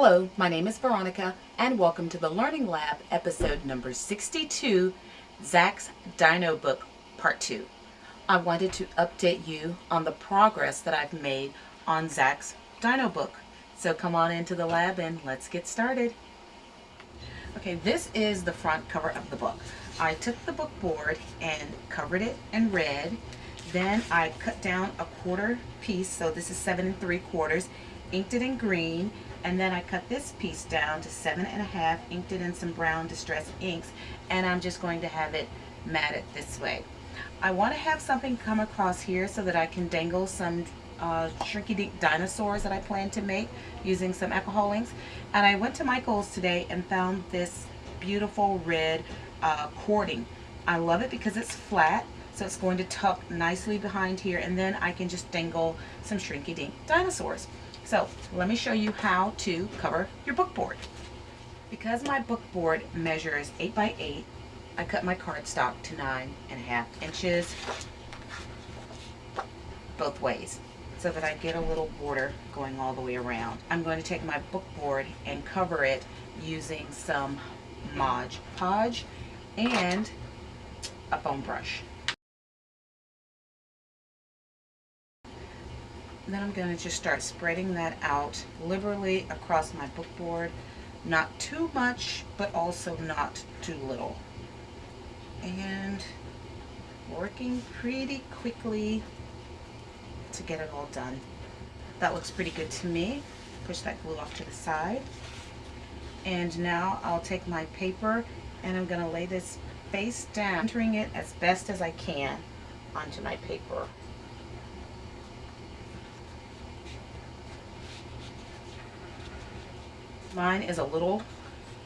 Hello, my name is Veronica, and welcome to the Learning Lab, episode number 62, Zach's Dino Book, Part 2. I wanted to update you on the progress that I've made on Zach's Dino Book. So come on into the lab and let's get started. Okay, this is the front cover of the book. I took the book board and covered it in red. Then I cut down a quarter piece, so this is 7 3/4, inked it in green, and then I cut this piece down to 7 1/2, inked it in some brown distress inks, and I'm just going to have it matted this way. I want to have something come across here so that I can dangle some shrinky dink dinosaurs that I plan to make using some alcohol inks. And I went to Michael's today and found this beautiful red cording. I love it because it's flat, so it's going to tuck nicely behind here, and then I can just dangle some shrinky dink dinosaurs. So let me show you how to cover your book board. Because my book board measures 8 by 8, I cut my cardstock to 9 1/2 inches both ways so that I get a little border going all the way around. I'm going to take my book board and cover it using some Mod Podge and a foam brush. Then I'm going to just start spreading that out liberally across my book board. Not too much, but also not too little. And working pretty quickly to get it all done. That looks pretty good to me. Push that glue off to the side. And now I'll take my paper and I'm going to lay this face down, centering it as best as I can onto my paper. Mine is a little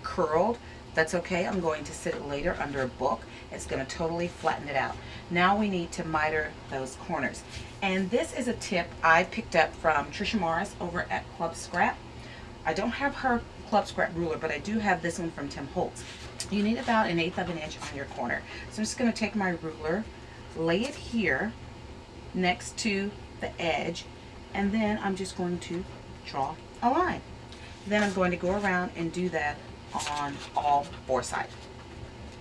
curled. That's okay. I'm going to sit it later under a book. It's going to totally flatten it out. Now we need to miter those corners. And this is a tip I picked up from Trisha Morris over at Club Scrap. I don't have her Club Scrap ruler, but I do have this one from Tim Holtz. You need about 1/8 of an inch on your corner. So I'm just going to take my ruler, lay it here next to the edge, and then I'm just going to draw a line. Then I'm going to go around and do that on all 4 sides.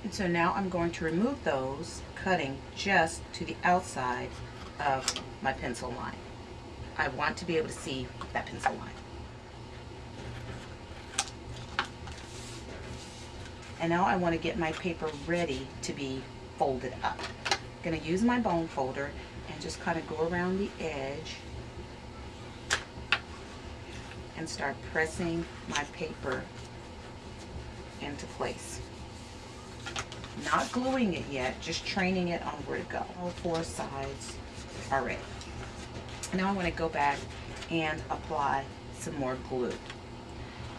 And so now I'm going to remove those, cutting just to the outside of my pencil line. I want to be able to see that pencil line. And now I want to get my paper ready to be folded up. I'm going to use my bone folder and just kind of go around the edge and start pressing my paper into place. Not gluing it yet, just training it on where to go. All 4 sides are ready. Now I want to go back and apply some more glue.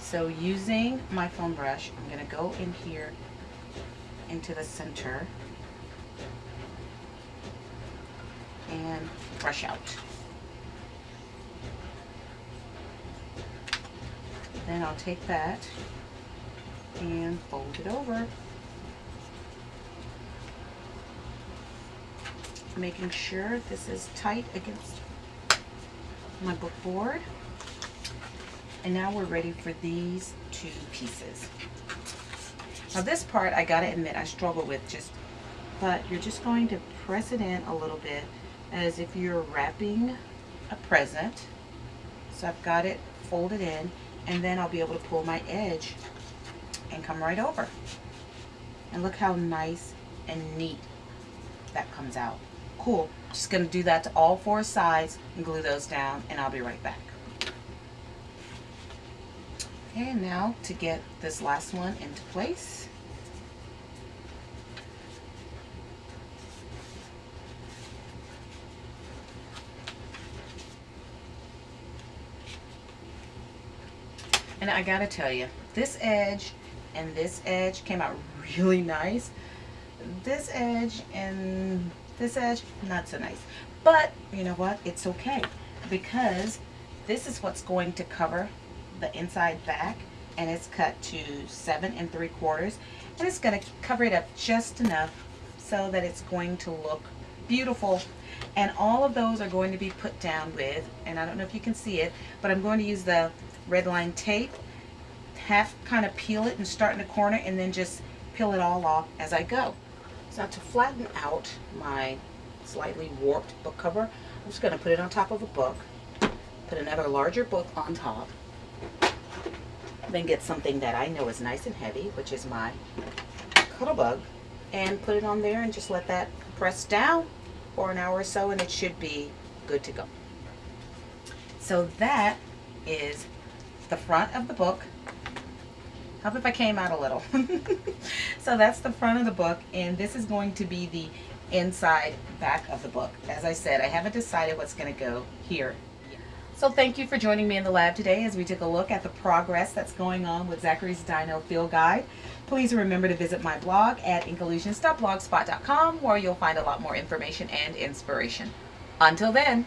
So using my foam brush, I'm going to go in here into the center and brush out. Then I'll take that and fold it over, making sure this is tight against my book board. And now we're ready for these 2 pieces. Now this part, I gotta admit, I struggle with but you're just going to press it in a little bit as if you're wrapping a present. So I've got it folded in, and then I'll be able to pull my edge and come right over. And look how nice and neat that comes out. Cool. Just going to do that to all 4 sides and glue those down, and I'll be right back. Okay, now to get this last one into place. And I gotta tell you, this edge and this edge came out really nice. This edge and this edge, not so nice. But you know what? It's okay, because this is what's going to cover the inside back, and it's cut to 7 3/4, and it's going to cover it up just enough so that it's going to look beautiful. And all of those are going to be put down with, and I don't know if you can see it, but I'm going to use the red line tape half kind of peel it and start in the corner and then just peel it all off as I go. So to flatten out my slightly warped book cover, I'm just going to put it on top of a book, put another larger book on top, then get something that I know is nice and heavy, which is my cuddle bug, and put it on there and just let that press down for an hour or so, and it should be good to go. So that is the front of the book. Hope if I came out a little. So that's the front of the book, and this is going to be the inside back of the book. As I said, I haven't decided what's going to go here. So thank you for joining me in the lab today as we took a look at the progress that's going on with Zachary's Dino Field Guide. Please remember to visit my blog at incollusions.blogspot.com, where you'll find a lot more information and inspiration. Until then,